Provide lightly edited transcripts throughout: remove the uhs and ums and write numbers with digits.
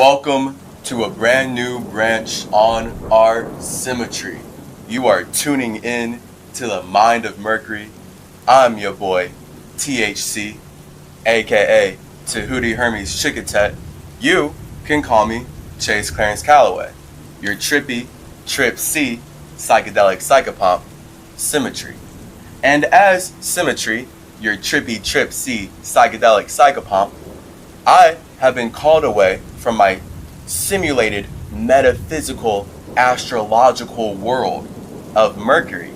Welcome to a brand new branch on our CymaTree. You are tuning in to the mind of Mercury. I'm your boy, THC, aka Tahuti Hermes Chicatet. You can call me Chase Clarence Calloway. Your trippy, Trip C, psychedelic psychopomp, CymaTree. And as CymaTree, your trippy Trip C, psychedelic psychopomp, I have been called away from my simulated metaphysical astrological world of Mercury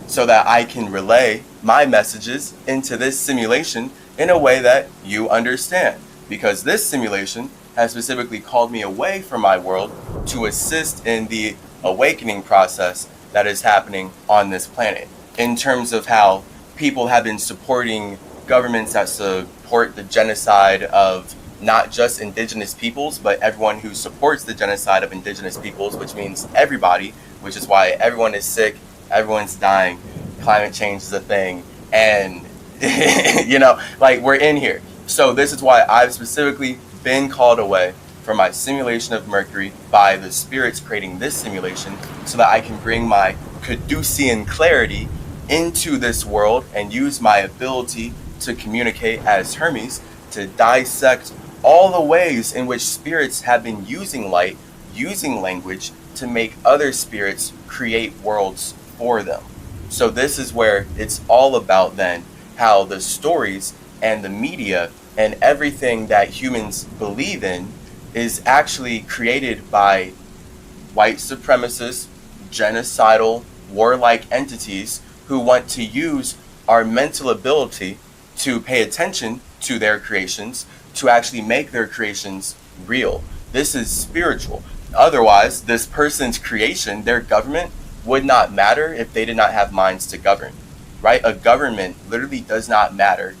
so that I can relay my messages into this simulation in a way that you understand. Because this simulation has specifically called me away from my world to assist in the awakening process that is happening on this planet. In terms of how people have been supporting governments that support the genocide of not just indigenous peoples, but everyone who supports the genocide of indigenous peoples, which means everybody, which is why everyone is sick, everyone's dying, climate change is a thing, and we're in here. So this is why I've specifically been called away from my simulation of Mercury by the spirits creating this simulation so that I can bring my Caducean clarity into this world and use my ability to communicate as Hermes to dissect all the ways in which spirits have been using light, using language to make other spirits create worlds for them. So this is where it's all about then how the stories and the media and everything that humans believe in is actually created by white supremacists, genocidal, warlike entities who want to use our mental ability to pay attention to their creations, to actually make their creations real. This is spiritual. Otherwise, this person's creation, their government, would not matter if they did not have minds to govern, right? A government literally does not matter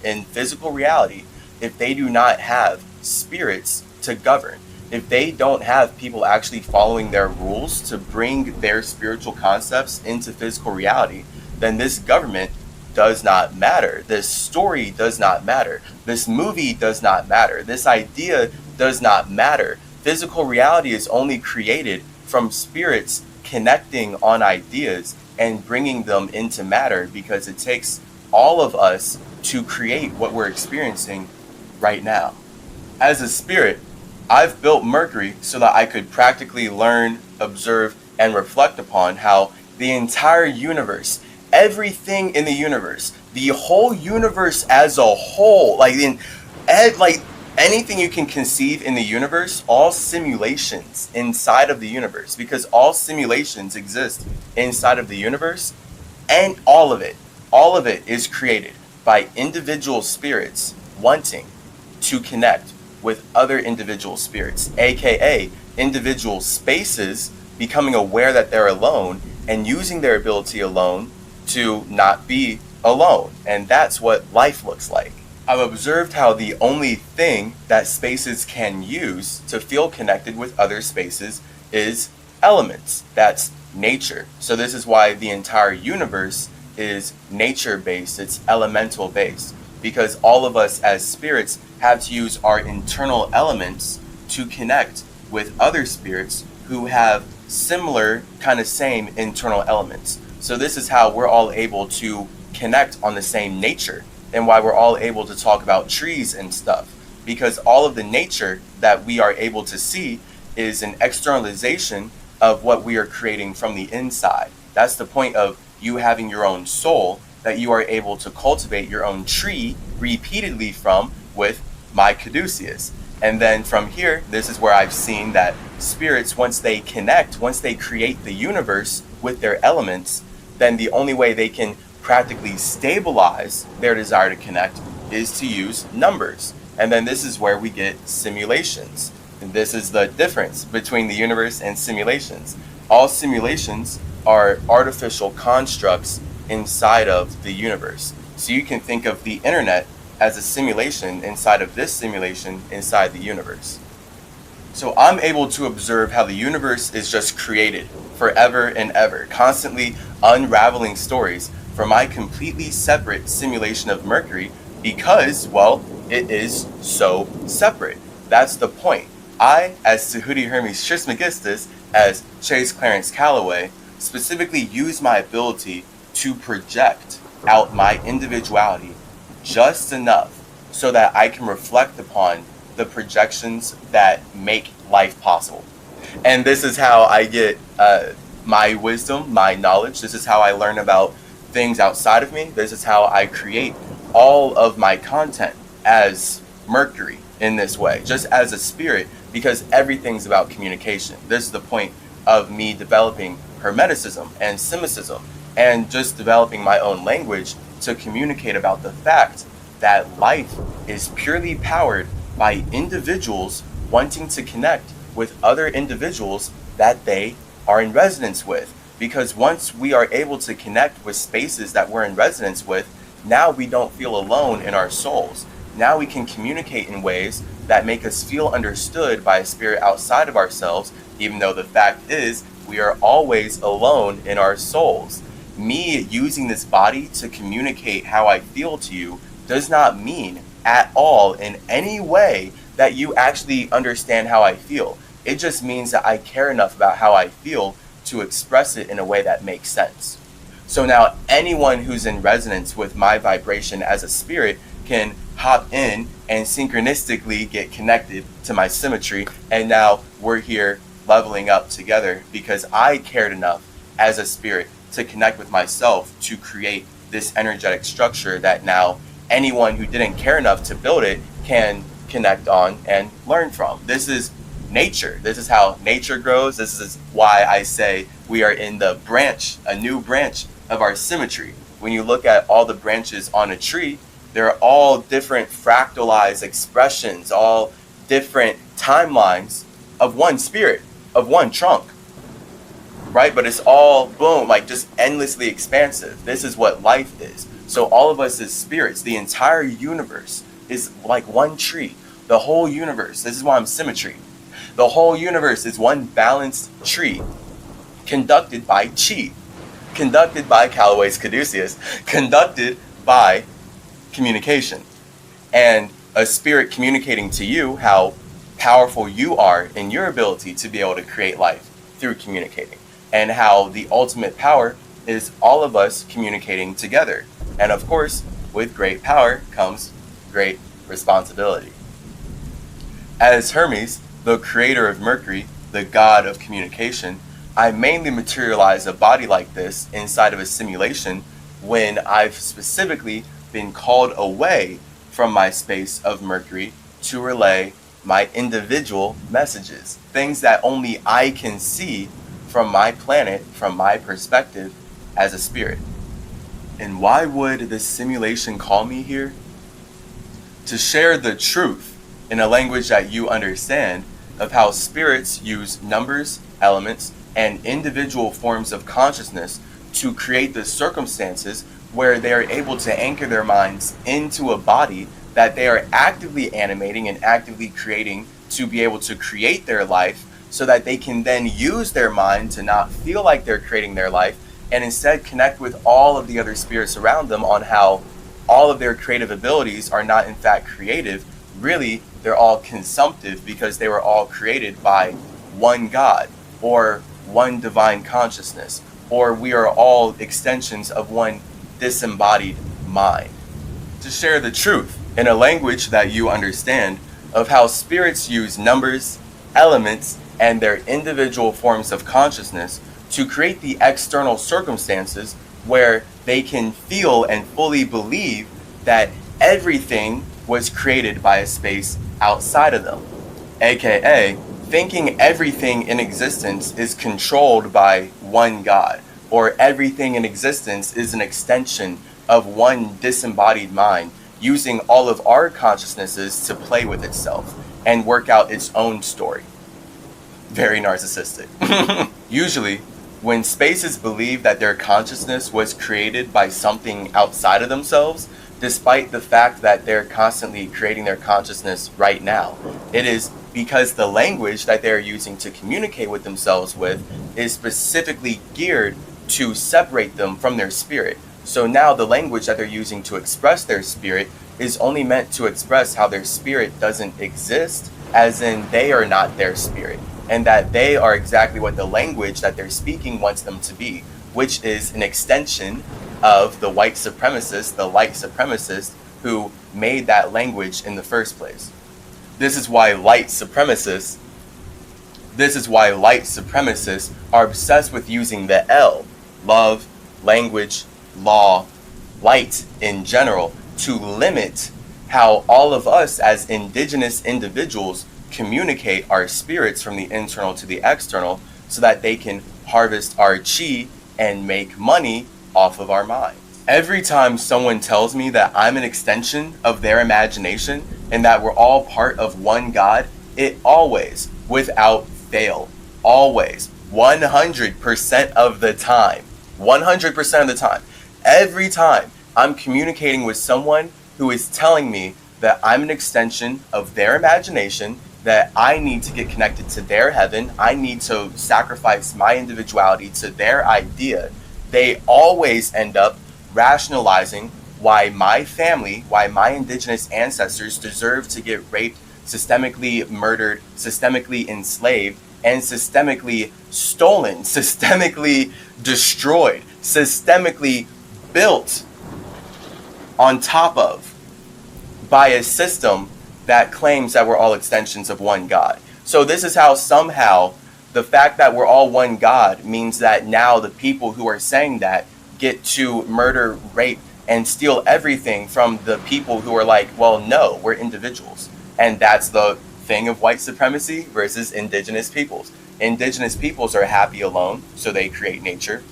in physical reality if they do not have spirits to govern. If they don't have people actually following their rules to bring their spiritual concepts into physical reality, then this government does not matter. This story does not matter. This movie does not matter. This idea does not matter. Physical reality is only created from spirits connecting on ideas and bringing them into matter, because it takes all of us to create what we're experiencing right now. As a spirit, I've built Mercury so that I could practically learn, observe, and reflect upon how the entire universe, everything in the universe, the whole universe as a whole, anything you can conceive in the universe, all simulations inside of the universe, because all simulations exist inside of the universe, and all of it is created by individual spirits wanting to connect with other individual spirits, aka individual spaces becoming aware that they're alone and using their ability alone to not be alone. And that's what life looks like. I've observed how the only thing that spaces can use to feel connected with other spaces is elements. That's nature. So this is why the entire universe is nature-based, it's elemental-based, because all of us as spirits have to use our internal elements to connect with other spirits who have similar same internal elements. So this is how we're all able to connect on the same nature, and why we're all able to talk about trees and stuff, because all of the nature that we are able to see is an externalization of what we are creating from the inside. That's the point of you having your own soul, that you are able to cultivate your own tree repeatedly from with my caduceus. And then from here, this is where I've seen that spirits, once they connect, once they create the universe with their elements, then the only way they can practically stabilize their desire to connect is to use numbers. And then this is where we get simulations. And this is the difference between the universe and simulations. All simulations are artificial constructs inside of the universe. So you can think of the internet as a simulation inside of this simulation inside the universe. So I'm able to observe how the universe is just created forever and ever, constantly unraveling stories from my completely separate simulation of Mercury, because, well, It is so separate. That's the point. I, as Tahuti Hermes Trismegistus, as Chase Clarence Calloway, specifically use my ability to project out my individuality just enough so that I can reflect upon the projections that make life possible. And this is how I get my wisdom, my knowledge. This is how I learn about things outside of me. This is how I create all of my content as Mercury in this way, just as a spirit, because everything's about communication. This is the point of me developing Hermeticism and Cymacism and just developing my own language to communicate about the fact that life is purely powered by individuals wanting to connect with other individuals that they are in resonance with. Because once we are able to connect with spaces that we're in resonance with, now we don't feel alone in our souls. Now we can communicate in ways that make us feel understood by a spirit outside of ourselves, even though the fact is we are always alone in our souls. Me using this body to communicate how I feel to you does not mean at all in any way that you actually understand how I feel. It just means that I care enough about how I feel to express it in a way that makes sense. So now anyone who's in resonance with my vibration as a spirit can hop in and synchronistically get connected to my CymaTree, and now we're here leveling up together because I cared enough as a spirit to connect with myself to create this energetic structure that now anyone who didn't care enough to build it can connect on and learn from. This is nature. This is how nature grows. This is why I say we are in the branch, a new branch of our CymaTree. When you look at all the branches on a tree, they're all different fractalized expressions, all different timelines of one spirit, of one trunk, right? But it's all, boom, like just endlessly expansive. This is what life is. So all of us as spirits, the entire universe is like one tree. The whole universe, this is why I'm CymaTree. The whole universe is one balanced tree, conducted by chi, conducted by Callaway's caduceus, conducted by communication. And a spirit communicating to you how powerful you are in your ability to be able to create life through communicating, and how the ultimate power is all of us communicating together. And of course, with great power comes great responsibility. As Hermes, the creator of Mercury, the god of communication, I mainly materialize a body like this inside of a simulation when I've specifically been called away from my space of Mercury to relay my individual messages, things that only I can see from my planet, from my perspective as a spirit. And why would this simulation call me here? To share the truth in a language that you understand of how spirits use numbers, elements, and individual forms of consciousness to create the circumstances where they are able to anchor their minds into a body that they are actively animating and actively creating to be able to create their life, so that they can then use their mind to not feel like they're creating their life and instead connect with all of the other spirits around them on how all of their creative abilities are not in fact creative. Really, they're all consumptive because they were all created by one God or one divine consciousness, or we are all extensions of one disembodied mind. To share the truth in a language that you understand of how spirits use numbers, elements, and their individual forms of consciousness to create the external circumstances where they can feel and fully believe that everything was created by a space outside of them, aka thinking everything in existence is controlled by one God, or everything in existence is an extension of one disembodied mind using all of our consciousnesses to play with itself and work out its own story. Very narcissistic. Usually, when spaces believe that their consciousness was created by something outside of themselves, despite the fact that they're constantly creating their consciousness right now, it is because the language that they're using to communicate with themselves with is specifically geared to separate them from their spirit. So now the language that they're using to express their spirit is only meant to express how their spirit doesn't exist, as in they are not their spirit, and that they are exactly what the language that they're speaking wants them to be, which is an extension of the white supremacist, the light supremacist, who made that language in the first place. This is why light supremacists are obsessed with using the L, love, language, law, light in general, to limit how all of us as indigenous individuals communicate our spirits from the internal to the external, so that they can harvest our chi and make money off of our mind. Every time someone tells me that I'm an extension of their imagination and that we're all part of one God, it always, without fail, always, 100% of the time, 100% of the time, every time I'm communicating with someone who is telling me that I'm an extension of their imagination, that I need to get connected to their heaven, I need to sacrifice my individuality to their idea, they always end up rationalizing why my family, why my indigenous ancestors deserve to get raped, systemically murdered, systemically enslaved, and systemically stolen, systemically destroyed, systemically built on top of by a system that claims that we're all extensions of one God. So this is how somehow the fact that we're all one God means that now the people who are saying that get to murder, rape, and steal everything from the people who are like, well, no, we're individuals. And that's the thing of white supremacy versus indigenous peoples. Indigenous peoples are happy alone, so they create nature.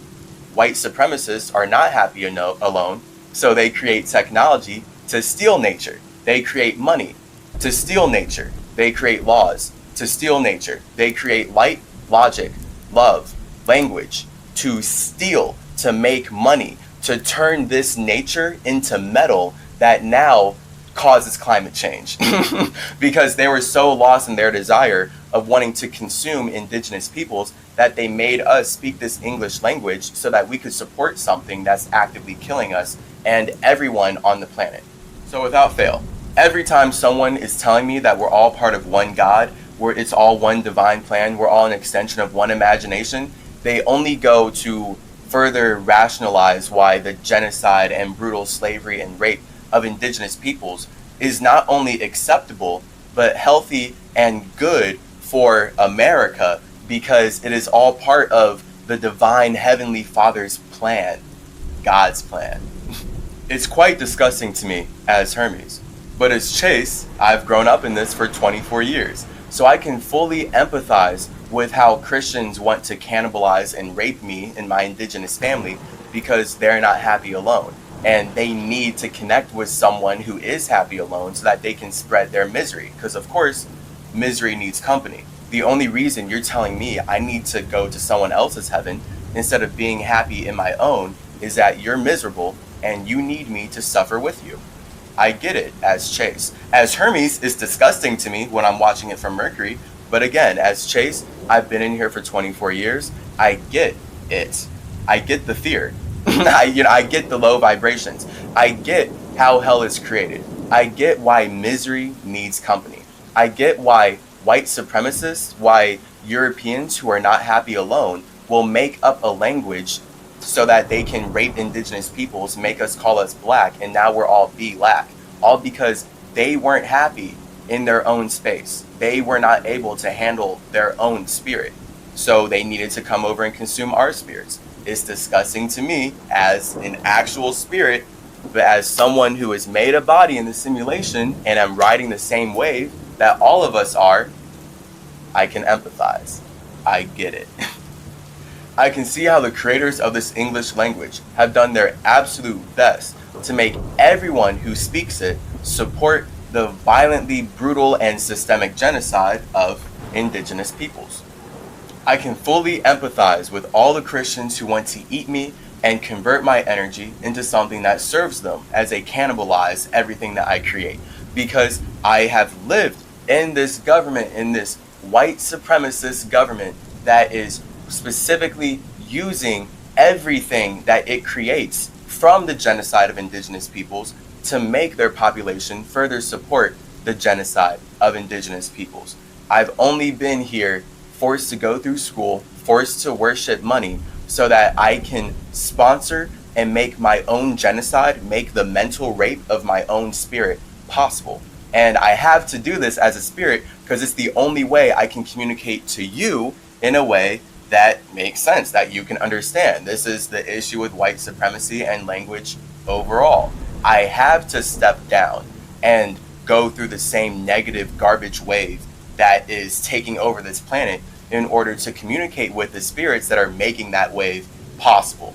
White supremacists are not happy alone, so they create technology to steal nature. They create money to steal nature. They create laws to steal nature. They create light, logic, love, language to steal, to make money, to turn this nature into metal that now causes climate change. Because they were so lost in their desire of wanting to consume indigenous peoples that they made us speak this English language so that we could support something that's actively killing us and everyone on the planet. So without fail, every time someone is telling me that we're all part of one God, where it's all one divine plan, we're all an extension of one imagination, they only go to further rationalize why the genocide and brutal slavery and rape of indigenous peoples is not only acceptable, but healthy and good for America, because it is all part of the divine Heavenly Father's plan, God's plan. It's quite disgusting to me as Hermes, but as Chase, I've grown up in this for 24 years, so I can fully empathize with how Christians want to cannibalize and rape me and my indigenous family because they're not happy alone. And they need to connect with someone who is happy alone so that they can spread their misery. Because of course, misery needs company. The only reason you're telling me I need to go to someone else's heaven instead of being happy in my own is that you're miserable and you need me to suffer with you. I get it as Chase. As Hermes, it's disgusting to me when I'm watching it from Mercury. But again, as Chase, I've been in here for 24 years. I get it. I get the fear. I get the low vibrations. I get how hell is created. I get why misery needs company. I get why white supremacists, why Europeans who are not happy alone will make up a language so that they can rape indigenous peoples, make us call us black, and now we're all black. All because they weren't happy in their own space. They were not able to handle their own spirit. So they needed to come over and consume our spirits. It's disgusting to me as an actual spirit, but as someone who has made a body in the simulation and I'm riding the same wave that all of us are, I can empathize. I get it. I can see how the creators of this English language have done their absolute best to make everyone who speaks it support the violently brutal and systemic genocide of indigenous peoples. I can fully empathize with all the Christians who want to eat me and convert my energy into something that serves them as they cannibalize everything that I create. Because I have lived in this government, in this white supremacist government that is specifically using everything that it creates from the genocide of indigenous peoples to make their population further support the genocide of indigenous peoples. I've only been here forced to go through school, forced to worship money, so that I can sponsor and make my own genocide, make the mental rape of my own spirit possible. And I have to do this as a spirit because it's the only way I can communicate to you in a way that makes sense, that you can understand. This is the issue with white supremacy and language overall. I have to step down and go through the same negative garbage wave that is taking over this planet in order to communicate with the spirits that are making that wave possible.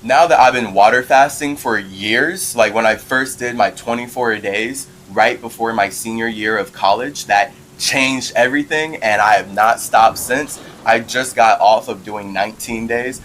Now that I've been water fasting for years, like when I first did my 24 days right before my senior year of college, that changed everything, and I have not stopped since. I just got off of doing 19 days.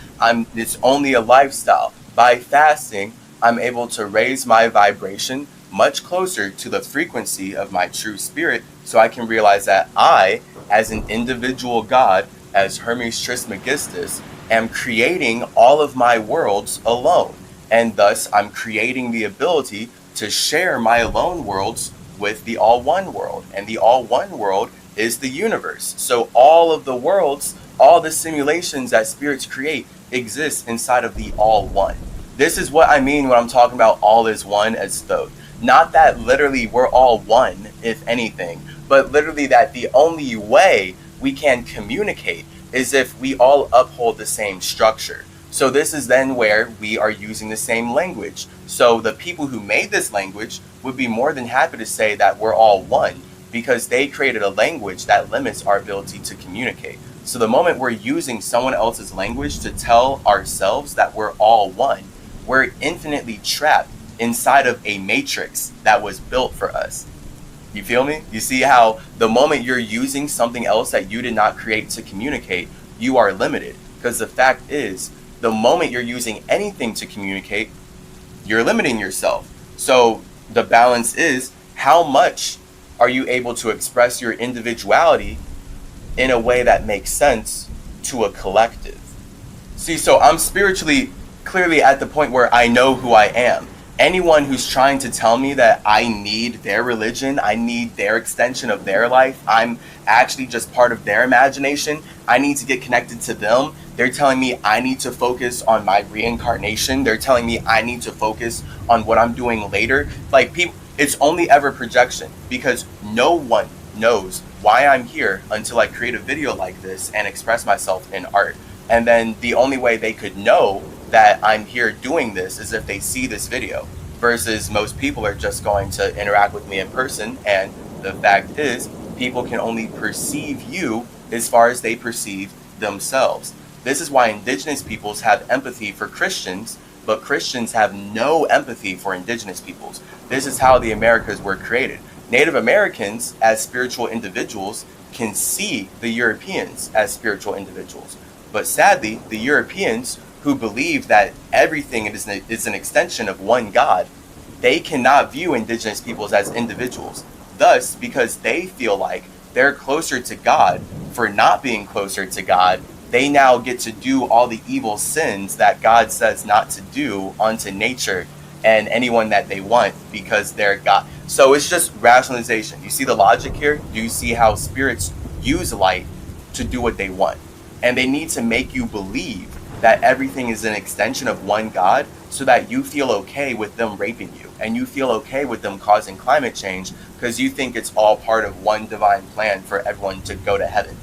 It's only a lifestyle. By fasting, I'm able to raise my vibration much closer to the frequency of my true spirit, so I can realize that I, as an individual God, as Hermes Trismegistus, am creating all of my worlds alone. And thus, I'm creating the ability to share my alone worlds with the all-one world. And the all-one world is the universe. So all of the worlds, all the simulations that spirits create exist inside of the all-one. This is what I mean when I'm talking about all is one, as though not that literally we're all one, if anything, but literally that the only way we can communicate is if we all uphold the same structure. So this is then where we are using the same language. So the people who made this language would be more than happy to say that we're all one, because they created a language that limits our ability to communicate. So the moment we're using someone else's language to tell ourselves that we're all one, we're infinitely trapped inside of a matrix that was built for us. You feel me? You see how the moment you're using something else that you did not create to communicate, you are limited. Because the fact is, the moment you're using anything to communicate, you're limiting yourself. So the balance is, how much are you able to express your individuality in a way that makes sense to a collective? See, so I'm spiritually clearly at the point where I know who I am. Anyone who's trying to tell me that I need their religion, I need their extension of their life, I'm actually just part of their imagination, I need to get connected to them. They're telling me I need to focus on my reincarnation. They're telling me I need to focus on what I'm doing later. Like, people, it's only ever projection, because no one knows why I'm here until I create a video like this and express myself in art. And then the only way they could know that I'm here doing this is if they see this video, versus most people are just going to interact with me in person. And the fact is, people can only perceive you as far as they perceive themselves. This is why indigenous peoples have empathy for Christians, but Christians have no empathy for indigenous peoples. This is how the Americas were created. Native Americans, as spiritual individuals, can see the Europeans as spiritual individuals. But sadly, the Europeans, who believe that everything is an extension of one God, they cannot view indigenous peoples as individuals. Thus, because they feel like they're closer to God for not being closer to God, they now get to do all the evil sins that God says not to do onto nature and anyone that they want, because they're God. So it's just rationalization. You see the logic here? Do you see how spirits use light to do what they want? And they need to make you believe that everything is an extension of one God, so that you feel okay with them raping you, and you feel okay with them causing climate change, because you think it's all part of one divine plan for everyone to go to heaven.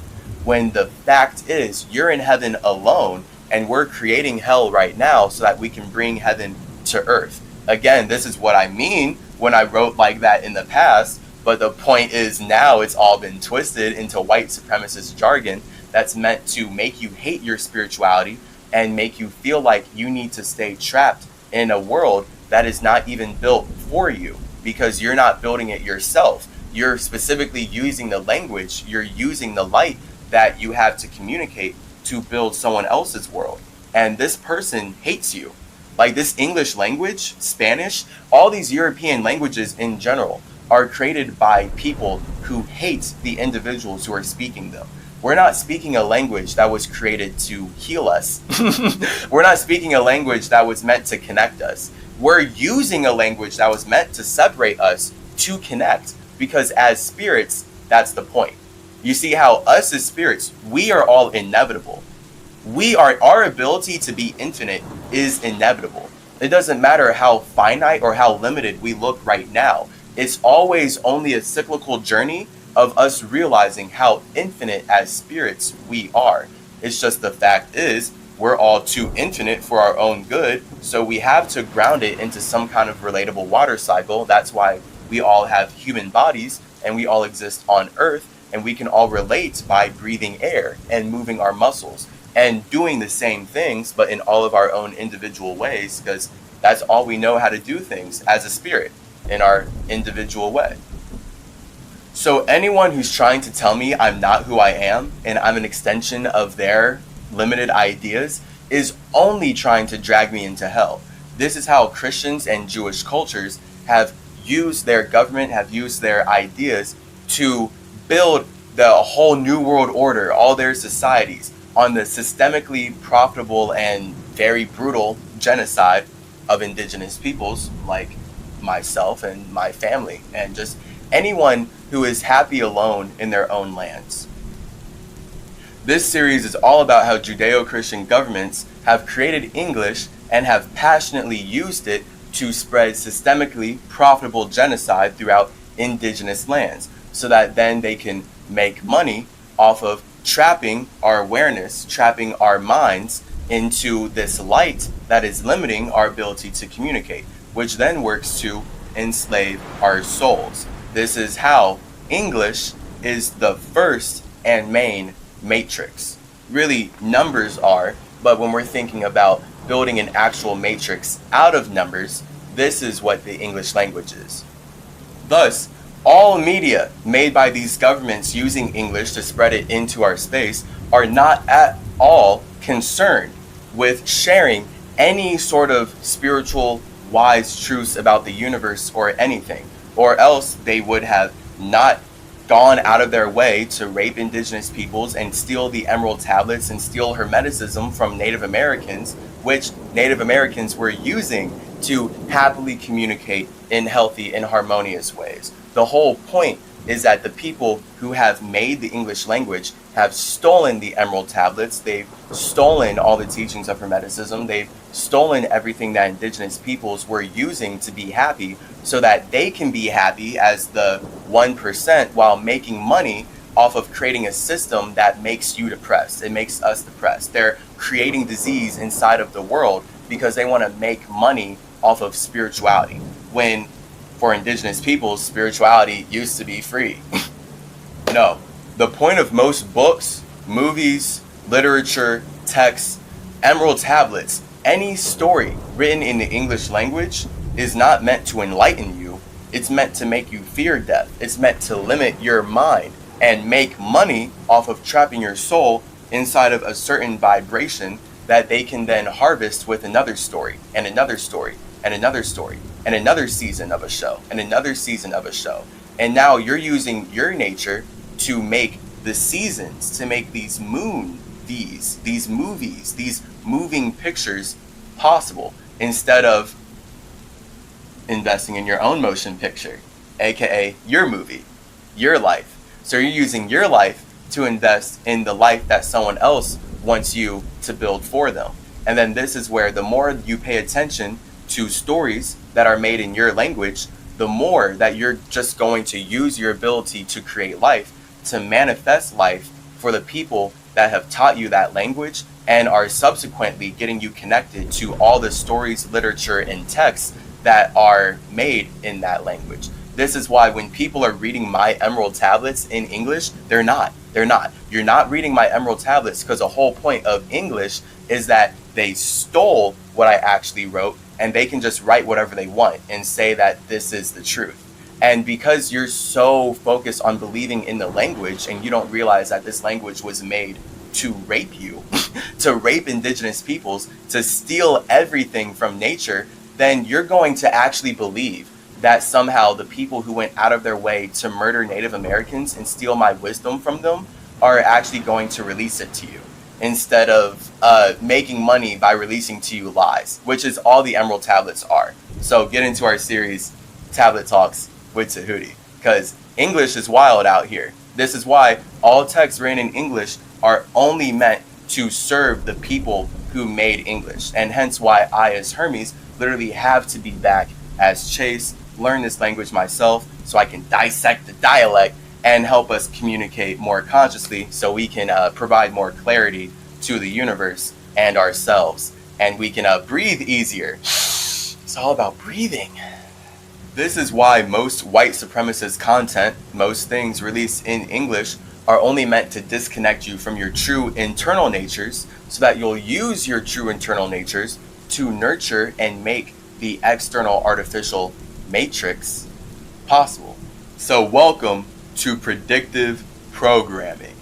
When the fact is, you're in heaven alone, and we're creating hell right now so that we can bring heaven to earth. Again, this is what I mean when I wrote like that in the past, but the point is now it's all been twisted into white supremacist jargon that's meant to make you hate your spirituality and make you feel like you need to stay trapped in a world that is not even built for you, because you're not building it yourself. You're specifically using the language, you're using the light that you have to communicate to build someone else's world. And this person hates you. Like this English language, Spanish, all these European languages in general are created by people who hate the individuals who are speaking them. We're not speaking a language that was created to heal us. We're not speaking a language that was meant to connect us. we're using a language that was meant to separate us to connect, because as spirits, that's the point. You see how us as spirits, we are all inevitable. Our ability to be infinite is inevitable. It doesn't matter how finite or how limited we look right now. It's always only a cyclical journey of us realizing how infinite as spirits we are. It's just the fact is, we're all too infinite for our own good, so we have to ground it into some kind of relatable water cycle. That's why we all have human bodies and we all exist on Earth, and we can all relate by breathing air and moving our muscles and doing the same things, but in all of our own individual ways, because that's all we know how to do things as a spirit, in our individual way. So anyone who's trying to tell me I'm not who I am and I'm an extension of their limited ideas is only trying to drag me into hell. This is how Christians and Jewish cultures have used their government, have used their ideas to build the whole New World Order, all their societies, on the systemically profitable and very brutal genocide of indigenous peoples like myself and my family, and just anyone who is happy alone in their own lands. This series is all about how Judeo-Christian governments have created English and have passionately used it to spread systemically profitable genocide throughout indigenous lands, so that then they can make money off of trapping our awareness, trapping our minds into this light that is limiting our ability to communicate, which then works to enslave our souls. This is how English is the first and main matrix. Really, numbers are, but when we're thinking about building an actual matrix out of numbers, this is what the English language is. Thus, all media made by these governments using English to spread it into our space are not at all concerned with sharing any sort of spiritual wise truths about the universe or anything, or else they would have not gone out of their way to rape indigenous peoples and steal the emerald tablets and steal hermeticism from Native Americans, which Native Americans were using to happily communicate in healthy and harmonious ways. The whole point is that the people who have made the English language have stolen the emerald tablets, they've stolen all the teachings of hermeticism, they've stolen everything that indigenous peoples were using to be happy, so that they can be happy as the 1% while making money off of creating a system that makes you depressed. It makes us depressed. They're creating disease inside of the world because they want to make money off of spirituality, when for indigenous peoples, spirituality used to be free. No. The point of most books, movies, literature, texts, emerald tablets, any story written in the English language is not meant to enlighten you. It's meant to make you fear death. It's meant to limit your mind and make money off of trapping your soul inside of a certain vibration that they can then harvest with another story and another story and another story and another season of a show and another season of a show. And now you're using your nature to make the seasons, to make these movies, these moving pictures possible, instead of investing in your own motion picture, aka your movie, your life. So you're using your life to invest in the life that someone else wants you to build for them. And then this is where the more you pay attention to stories that are made in your language, the more that you're just going to use your ability to create life, to manifest life for the people that have taught you that language and are subsequently getting you connected to all the stories, literature, and texts that are made in that language. This is why when people are reading my emerald tablets in English, they're not. You're not reading my emerald tablets, because the whole point of English is that they stole what I actually wrote, and they can just write whatever they want and say that this is the truth. And because you're so focused on believing in the language, and you don't realize that this language was made to rape you, to rape indigenous peoples, to steal everything from nature, then you're going to actually believe that somehow the people who went out of their way to murder Native Americans and steal my wisdom from them are actually going to release it to you, instead of making money by releasing to you lies, which is all the emerald tablets are. So get into our series, Tablet Talks with Tahuti, because English is wild out here. This is why all texts written in English are only meant to serve the people who made English, and hence why I, as Hermes, literally have to be back as Chase, learn this language myself so I can dissect the dialect and help us communicate more consciously so we can provide more clarity to the universe and ourselves, and we can breathe easier. It's all about breathing. This is why most white supremacist content, most things released in English, are only meant to disconnect you from your true internal natures so that you'll use your true internal natures to nurture and make the external artificial matrix possible. So welcome to Predictive Programming.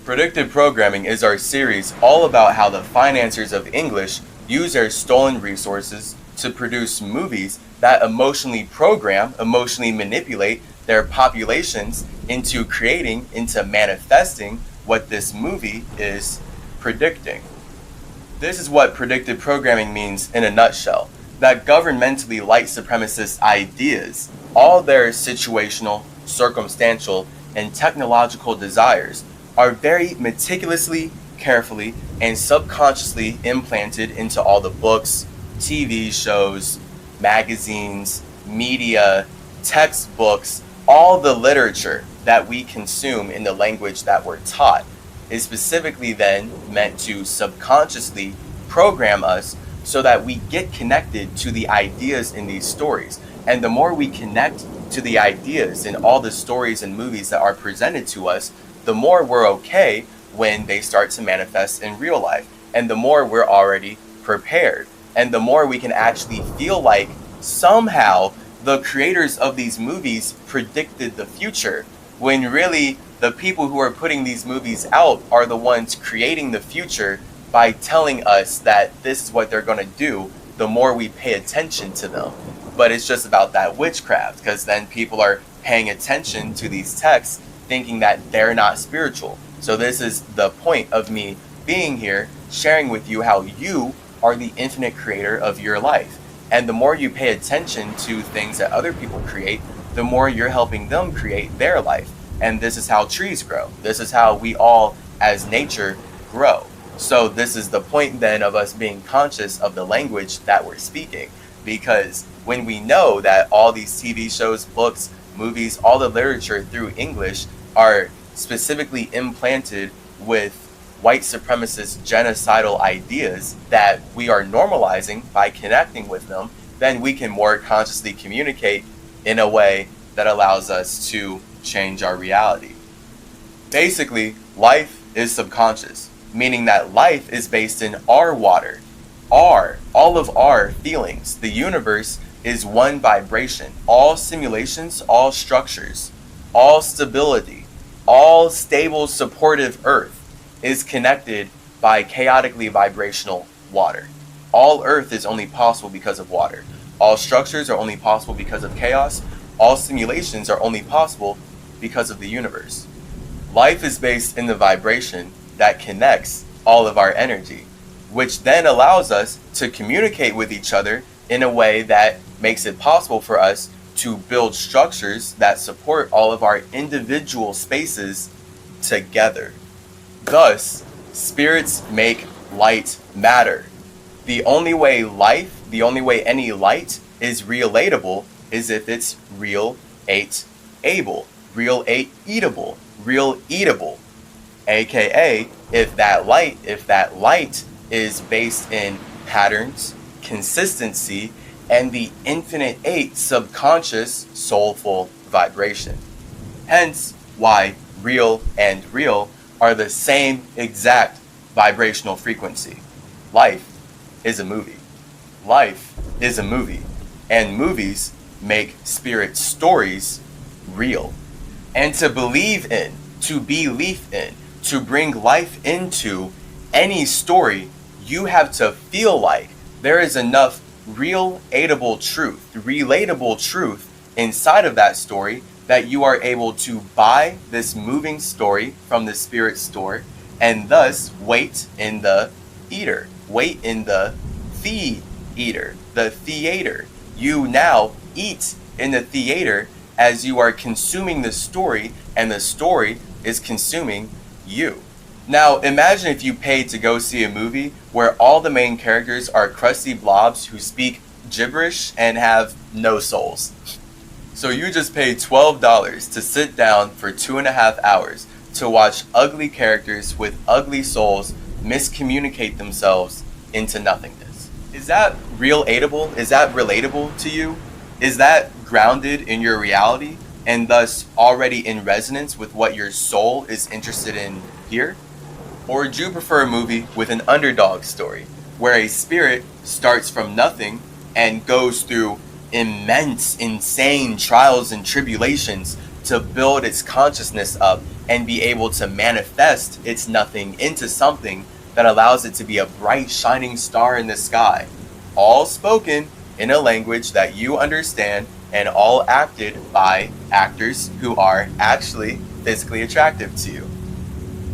Predictive Programming is our series all about how the financiers of English use their stolen resources to produce movies that emotionally program, emotionally manipulate their populations into creating, into manifesting what this movie is predicting. This is what predictive programming means in a nutshell. That governmentally light supremacist ideas, all their situational, circumstantial, and technological desires are very meticulously, carefully, and subconsciously implanted into all the books, TV shows, magazines, media, textbooks, all the literature that we consume in the language that we're taught is specifically then meant to subconsciously program us so that we get connected to the ideas in these stories. And the more we connect to the ideas in all the stories and movies that are presented to us, the more we're okay when they start to manifest in real life. And the more we're already prepared. And the more we can actually feel like somehow the creators of these movies predicted the future, when really the people who are putting these movies out are the ones creating the future by telling us that this is what they're going to do the more we pay attention to them. But it's just about that witchcraft, because then people are paying attention to these texts thinking that they're not spiritual. So this is the point of me being here, sharing with you how you are the infinite creator of your life. And the more you pay attention to things that other people create, the more you're helping them create their life. And this is how trees grow. This is how we all, as nature, grow. So this is the point then of us being conscious of the language that we're speaking. Because when we know that all these TV shows, books, movies, all the literature through English are specifically implanted with white supremacist genocidal ideas that we are normalizing by connecting with them, then we can more consciously communicate in a way that allows us to change our reality. Basically, life is subconscious, meaning that life is based in our water, all of our feelings. The universe is one vibration. All simulations, all structures, all stability, all stable, supportive earth is connected by chaotically vibrational water. All earth is only possible because of water. All structures are only possible because of chaos. All simulations are only possible because of the universe. Life is based in the vibration that connects all of our energy, which then allows us to communicate with each other in a way that makes it possible for us to build structures that support all of our individual spaces together. Thus, spirits make light matter. The only way any light is relatable is if it's real eight able, real eight eatable, real eatable. AKA, if that light is based in patterns, consistency, and the infinite eight subconscious soulful vibration. Hence why real and real are the same exact vibrational frequency. Life is a movie. Life is a movie. And movies make spirit stories real. And to believe in, to believe in, to bring life into any story, you have to feel like there is enough relatable truth inside of that story that you are able to buy this moving story from the spirit store and thus wait in the eater, wait in the feed eater, the theater. You now eat in the theater as you are consuming the story, and the story is consuming you. Now, imagine if you paid to go see a movie where all the main characters are crusty blobs who speak gibberish and have no souls. So you just paid $12 to sit down for 2.5 hours to watch ugly characters with ugly souls miscommunicate themselves into nothingness. Is that relatable? Is that relatable to you? Is that grounded in your reality and thus already in resonance with what your soul is interested in here? Or would you prefer a movie with an underdog story where a spirit starts from nothing and goes through immense, insane trials and tribulations to build its consciousness up and be able to manifest its nothing into something that allows it to be a bright, shining star in the sky, all spoken in a language that you understand and all acted by actors who are actually physically attractive to you?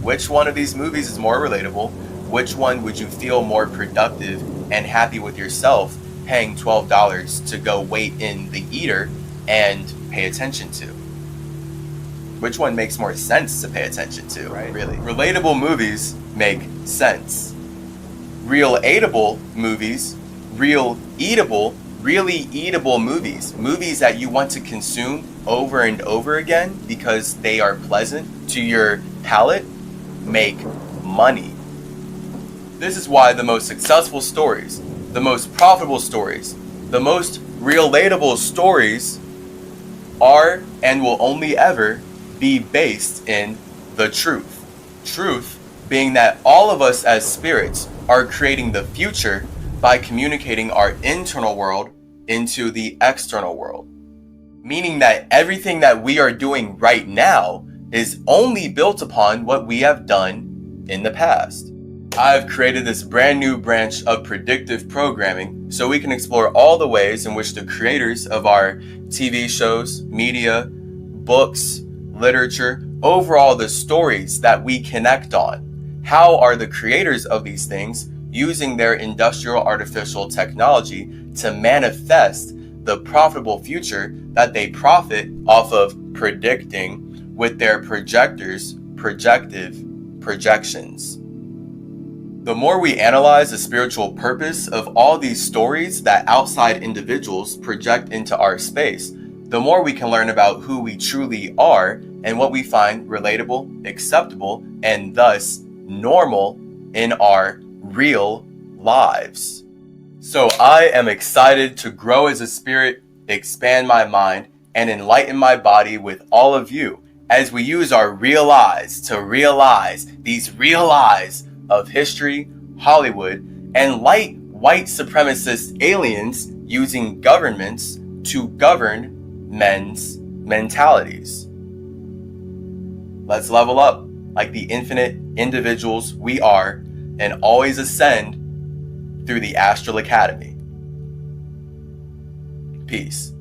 Which one of these movies is more relatable? Which one would you feel more productive and happy with yourself paying $12 to go wait in the eater and pay attention to? Which one makes more sense to pay attention to, right? Really? Relatable movies make sense. Real-atable movies, really eatable movies, movies that you want to consume over and over again because they are pleasant to your palate, make money. This is why the most successful stories, the most profitable stories, the most relatable stories are and will only ever be based in the truth. Truth being that all of us as spirits are creating the future by communicating our internal world into the external world. Meaning that everything that we are doing right now is only built upon what we have done in the past. I have created this brand new branch of predictive programming so we can explore all the ways in which the creators of our TV shows, media, books, literature, overall the stories that we connect on. How are the creators of these things using their industrial artificial technology to manifest the profitable future that they profit off of predicting with their projectors' projective projections? The more we analyze the spiritual purpose of all these stories that outside individuals project into our space, the more we can learn about who we truly are and what we find relatable, acceptable, and thus normal in our real lives. So I am excited to grow as a spirit, expand my mind, and enlighten my body with all of you as we use our real eyes to realize these real eyes of history, Hollywood, and light white supremacist aliens using governments to govern men's mentalities. Let's level up like the infinite individuals we are and always ascend through the Astral Academy. Peace.